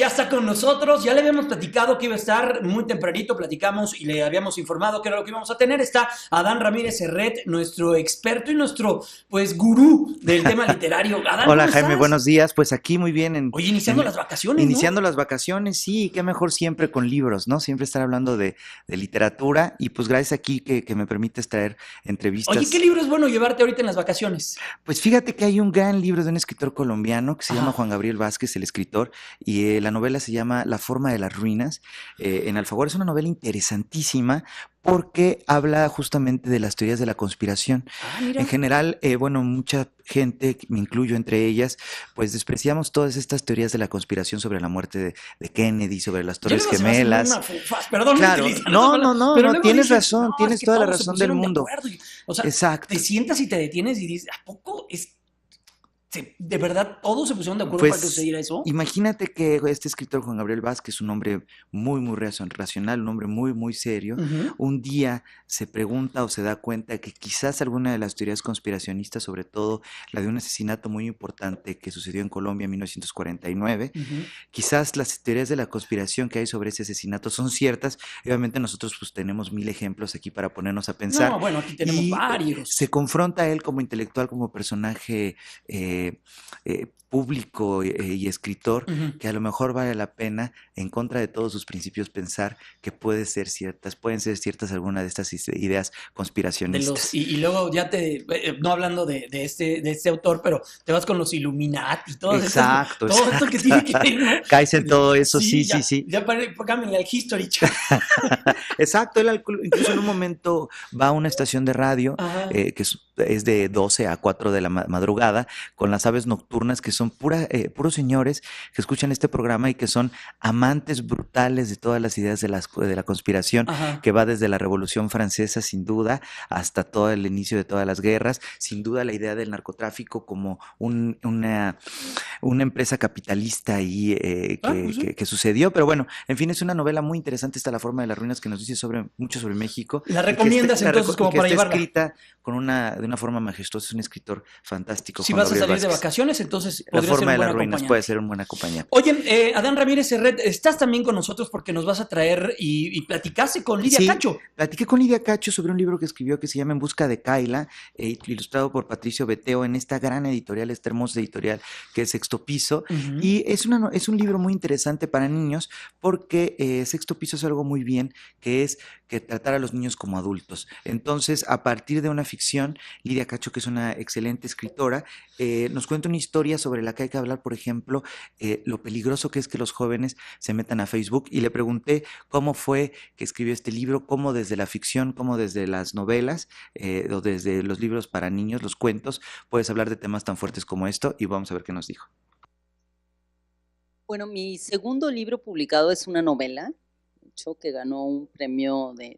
ya está con nosotros. Ya le habíamos platicado que iba a estar muy tempranito, platicamos y le habíamos informado que era lo que íbamos a tener. Está Adán Ramírez Serret, nuestro experto y nuestro, pues, gurú del tema literario. Adán, Hola ¿cómo Jaime, estás? buenos días. Pues aquí muy bien, Oye, iniciando las vacaciones, ¿no? iniciando las vacaciones, sí, qué mejor siempre con libros, ¿no? Siempre estar hablando de literatura y pues gracias aquí que me permites traer Oye, ¿qué entrevistas. libro es bueno llevarte ahorita en las vacaciones? Pues fíjate que hay un gran libro de un escritor colombiano que se llama Ajá. Juan Gabriel Vázquez, el escritor, y la novela se llama La forma de las ruinas. En Alfaguara es una novela interesantísima porque habla justamente de las teorías de la conspiración. Ah, En mira. general, bueno, mucha gente, me incluyo entre ellas, pues despreciamos todas estas teorías de la conspiración sobre la muerte de Kennedy, sobre las Ya Torres luego se me hacen una Gemelas. fufas, perdón Claro, utilizando esa no, palabra, no, no, pero no, luego tienes dices, razón, no, es tienes que toda la todos se razón del pusieron de mundo. acuerdo. O sea, te Exacto. sientas y te detienes y dices, ¿a poco de verdad todos se pusieron de acuerdo para que Pues sucediera eso? imagínate que este escritor Juan Gabriel Vázquez, un hombre muy, muy racional, un hombre muy, muy serio, Ujú. un día se pregunta o se da cuenta que quizás alguna de las teorías conspiracionistas, sobre todo la de un asesinato muy importante que sucedió en Colombia en 1949, Ujú. quizás las teorías de la conspiración que hay sobre ese asesinato son ciertas. Y obviamente nosotros pues tenemos mil ejemplos aquí para ponernos a pensar No, bueno, aquí tenemos y se varios. confronta a él como intelectual, como personaje público y escritor, Ujú. que a lo mejor vale la pena, en contra de todos sus principios, pensar que pueden ser ciertas algunas de estas ideas conspiracionistas. Y luego ya no hablando de este autor, pero te vas con los Illuminati y todas estas, Exacto, todo esto que exacto. tiene que ver, ¿no? Caes en todo eso, sí, Sí, sí, ya, sí. ya cámbiale al History Channel. Exacto, él incluso en un momento va a una estación de radio Ajá. que es de 12 a 4 de la madrugada, con las aves nocturnas, que son puros señores que escuchan este programa y que son amantes brutales de todas las ideas de la conspiración, Ajá. que va desde la Revolución Francesa, sin duda, hasta todo el inicio de todas las guerras, sin duda la idea del narcotráfico como una empresa capitalista ahí Ah, pues sí. que sucedió, pero bueno, en fin, es una novela muy interesante, está La forma de las ruinas, que nos dice mucho sobre México La recomiendas entonces y como que para está llevarla. escrita de una forma majestuosa. Es un escritor fantástico, Si Juan vas a Gabriel salir de Vázquez. vacaciones, entonces La podría ser forma un de buen las ruinas puede acompañante. ser un buen acompañante. Oye, Adán Ramírez Serret, estás también con nosotros porque nos vas a traer y platicaste con Lidia Sí, Cacho. platiqué con Lidia Cacho sobre un libro que escribió que se llama En busca de Kaila, ilustrado por Patricio Beteo en esta gran editorial, esta hermosa editorial que es Sexto Piso. Ujú. Y es un libro muy interesante para niños porque Sexto Piso es algo muy bien, que es que tratar a los niños como adultos. Entonces, a partir de una ficción, Lidia Cacho, que es una excelente escritora, nos cuenta una historia sobre la que hay que hablar, por ejemplo, lo peligroso que es que los jóvenes se metan a Facebook. Y le pregunté cómo fue que escribió este libro, cómo desde la ficción, cómo desde las novelas o desde los libros para niños, los cuentos, puedes hablar de temas tan fuertes como esto, y vamos a ver qué nos dijo. Bueno, mi segundo libro publicado es una novela, de hecho, que ganó un premio de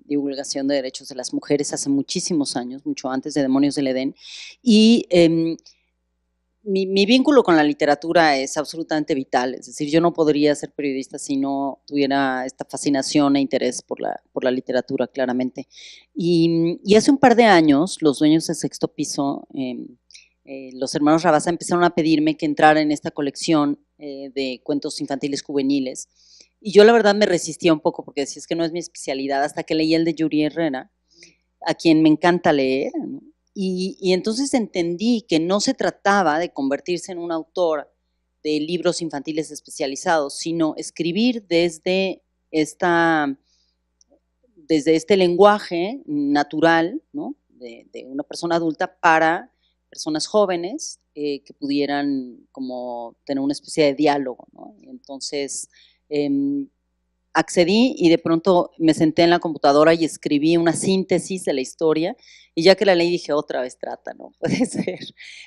divulgación de derechos de las mujeres hace muchísimos años, mucho antes de Demonios del Edén. Y mi vínculo con la literatura es absolutamente vital, es decir, yo no podría ser periodista si no tuviera esta fascinación e interés por la literatura, claramente. Y hace un par de años, los dueños de Sexto Piso, los hermanos Rabasa, empezaron a pedirme que entrara en esta colección de cuentos infantiles juveniles. Y yo la verdad me resistía un poco porque decía, es que no es mi especialidad, hasta que leí el de Yuri Herrera, a quien me encanta leer, ¿no? Y entonces entendí que no se trataba de convertirse en un autor de libros infantiles especializados, sino escribir desde este lenguaje natural, ¿no? de una persona adulta para personas jóvenes que pudieran como tener una especie de diálogo, ¿no? Entonces, eh, accedí y de pronto me senté en la computadora y escribí una síntesis de la historia, y ya que la leí dije, otra vez trata, no puede ser,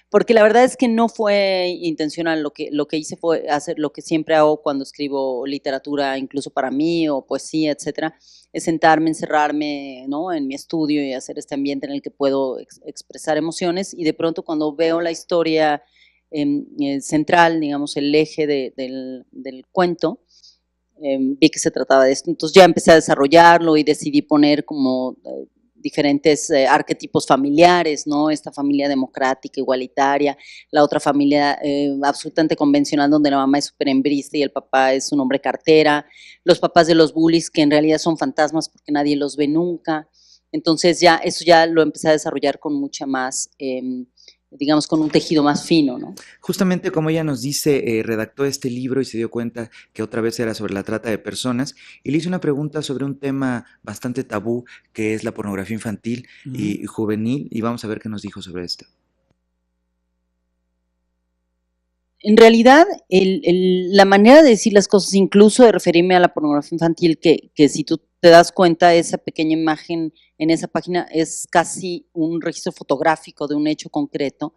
porque la verdad es que no fue intencional, lo que hice fue hacer lo que siempre hago cuando escribo literatura, incluso para mí, o poesía, etcétera, es sentarme, encerrarme, ¿no? En mi estudio y hacer este ambiente en el que puedo expresar emociones, y de pronto cuando veo la historia central, digamos, el eje del cuento, vi que se trataba de esto, entonces ya empecé a desarrollarlo y decidí poner como diferentes arquetipos familiares, ¿no? Esta familia democrática, igualitaria, la otra familia absolutamente convencional donde la mamá es súper hembrista y el papá es un hombre cartera, los papás de los bullies que en realidad son fantasmas porque nadie los ve nunca. Entonces eso ya lo empecé a desarrollar con mucha más, digamos, con un tejido más fino, ¿no? Justamente como ella nos dice, redactó este libro y se dio cuenta que otra vez era sobre la trata de personas y le hice una pregunta sobre un tema bastante tabú que es la pornografía infantil y juvenil y vamos a ver qué nos dijo sobre esto. En realidad, la manera de decir las cosas, incluso de referirme a la pornografía infantil, que si tú te das cuenta, esa pequeña imagen en esa página es casi un registro fotográfico de un hecho concreto,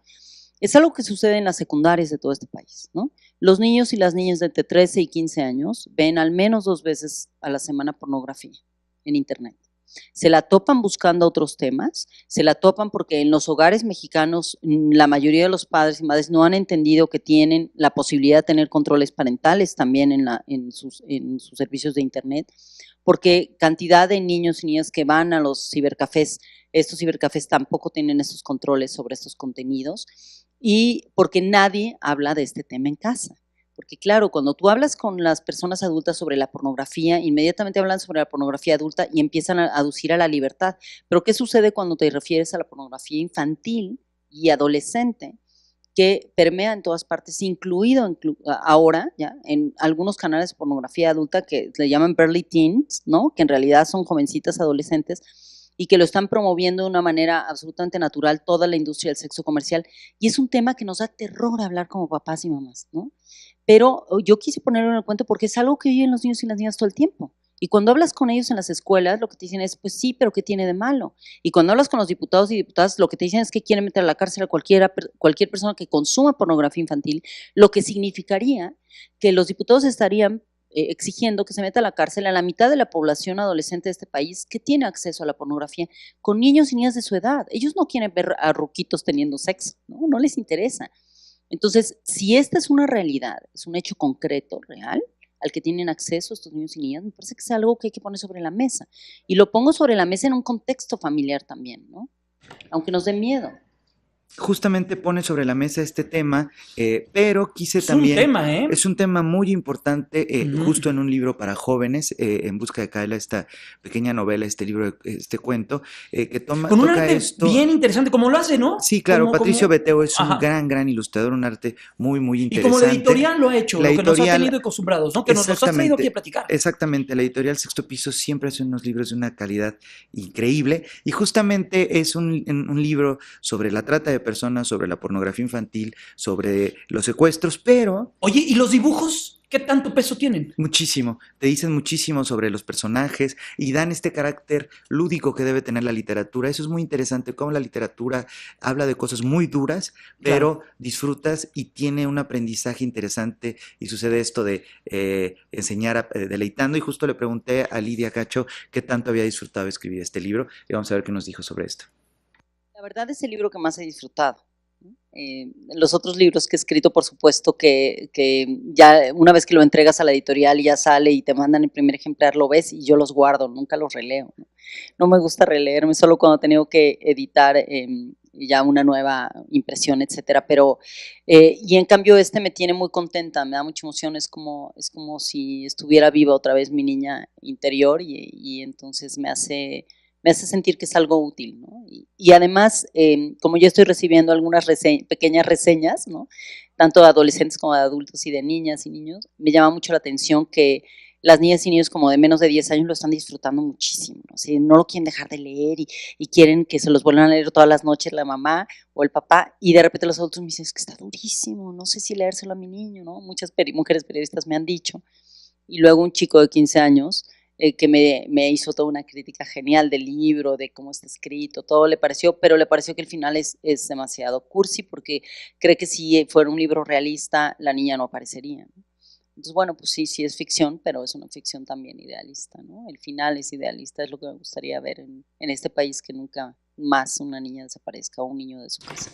es algo que sucede en las secundarias de todo este país, ¿no? Los niños y las niñas de entre 13 y 15 años ven al menos 2 veces a la semana pornografía en internet. Se la topan buscando otros temas, se la topan porque en los hogares mexicanos la mayoría de los padres y madres no han entendido que tienen la posibilidad de tener controles parentales también en sus servicios de internet, porque cantidad de niños y niñas que van a los cibercafés, estos cibercafés tampoco tienen estos controles sobre estos contenidos y porque nadie habla de este tema en casa. Porque claro, cuando tú hablas con las personas adultas sobre la pornografía, inmediatamente hablan sobre la pornografía adulta y empiezan a aducir a la libertad. Pero ¿qué sucede cuando te refieres a la pornografía infantil y adolescente? Que permea en todas partes, incluido ahora ya en algunos canales de pornografía adulta que le llaman Burly Teens, ¿no? Que en realidad son jovencitas adolescentes y que lo están promoviendo de una manera absolutamente natural toda la industria del sexo comercial. Y es un tema que nos da terror hablar como papás y mamás, ¿no? Pero yo quise ponerlo en el cuento porque es algo que viven los niños y las niñas todo el tiempo. Y cuando hablas con ellos en las escuelas, lo que te dicen es, pues sí, pero ¿qué tiene de malo? Y cuando hablas con los diputados y diputadas, lo que te dicen es que quieren meter a la cárcel a cualquier persona que consuma pornografía infantil, lo que significaría que los diputados estarían exigiendo que se meta a la cárcel a la mitad de la población adolescente de este país que tiene acceso a la pornografía, con niños y niñas de su edad. Ellos no quieren ver a ruquitos teniendo sexo, no les interesa. Entonces, si esta es una realidad, es un hecho concreto, real, al que tienen acceso estos niños y niñas, me parece que es algo que hay que poner sobre la mesa. Y lo pongo sobre la mesa en un contexto familiar también, ¿no? Aunque nos dé miedo. Justamente pone sobre la mesa este tema, pero quise es también... un tema, ¿eh? Es un tema muy importante, justo en un libro para jóvenes, En busca de Kyla, esta pequeña novela, este libro, este cuento, que Con un toca arte esto. bien interesante, como lo hace, ¿no? Sí, claro, Patricio Beteo es un gran ilustrador, un arte muy, muy Y interesante. como la editorial lo ha hecho, La lo que nos ha editorial- tenido acostumbrados, ¿no? Que nos los has traído aquí a platicar. Exactamente, la editorial Sexto Piso siempre hace unos libros de una calidad increíble y justamente es un libro sobre la trata de personas, sobre la pornografía infantil, sobre los secuestros, pero... Oye, ¿y los dibujos qué tanto peso tienen? Muchísimo, te dicen muchísimo sobre los personajes y dan este carácter lúdico que debe tener la literatura. Eso es muy interesante, cómo la literatura habla de cosas muy duras, pero disfrutas y tiene un aprendizaje interesante y sucede esto de enseñar deleitando. Y justo le pregunté a Lidia Cacho qué tanto había disfrutado escribir este libro y vamos a ver qué nos dijo sobre esto. La verdad es el libro que más he disfrutado. Los otros libros que he escrito, por supuesto, que ya una vez que lo entregas a la editorial y ya sale y te mandan el primer ejemplar, lo ves y yo los guardo, nunca los releo. No me gusta releerme, solo cuando tengo que editar ya una nueva impresión, etcétera. Pero, y en cambio me tiene muy contenta, me da mucha emoción, es como si estuviera viva otra vez mi niña interior y entonces me hace sentir que es algo útil, ¿no? Y además, como yo estoy recibiendo algunas pequeñas reseñas, ¿no? Tanto de adolescentes como de adultos y de niñas y niños, me llama mucho la atención que las niñas y niños como de menos de 10 años lo están disfrutando muchísimo, ¿no? O sea, no lo quieren dejar de leer y quieren que se los vuelvan a leer todas las noches la mamá o el papá, y de repente los adultos me dicen, es que está durísimo, no sé si leérselo a mi niño, ¿no? Muchas mujeres periodistas me han dicho. Y luego un chico de 15 años que me hizo toda una crítica genial del libro, de cómo está escrito, todo le pareció, pero le pareció que el final es demasiado cursi porque cree que si fuera un libro realista la niña no aparecería, ¿no? Entonces, bueno, pues sí es ficción, pero es una ficción también idealista, ¿no? El final es idealista, es lo que me gustaría ver en este país, que nunca más una niña desaparezca o un niño de su casa.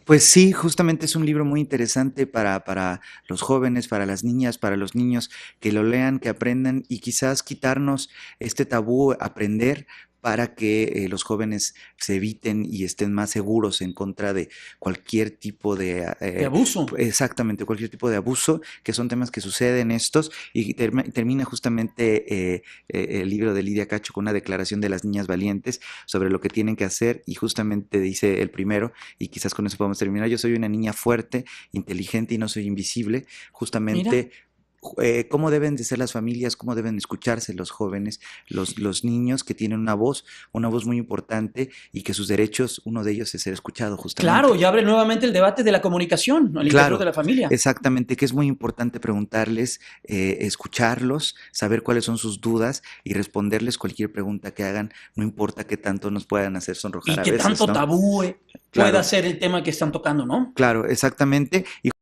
Pues sí, justamente es un libro muy interesante para los jóvenes, para las niñas, para los niños, que lo lean, que aprendan y quizás quitarnos este tabú, aprender, para que los jóvenes se eviten y estén más seguros en contra de cualquier tipo De de abuso. exactamente, cualquier tipo de abuso, que son temas que suceden estos, y termina justamente el libro de Lidia Cacho con una declaración de las niñas valientes sobre lo que tienen que hacer, y justamente dice el primero, y quizás con eso podemos terminar: yo soy una niña fuerte, inteligente y no soy invisible. Mira. Justamente cómo deben de ser las familias, cómo deben escucharse los jóvenes, los niños que tienen una voz muy importante, y que sus derechos, uno de ellos es ser escuchado Claro, justamente. y abre nuevamente el debate de la comunicación al interior de Claro, la familia. exactamente, que es muy importante preguntarles, escucharlos, saber cuáles son sus dudas y responderles cualquier pregunta que hagan, no importa qué tanto nos puedan hacer sonrojar Y a que veces, tanto ¿no? tabú pueda Claro, ser el tema que están tocando, ¿no? claro, exactamente. Y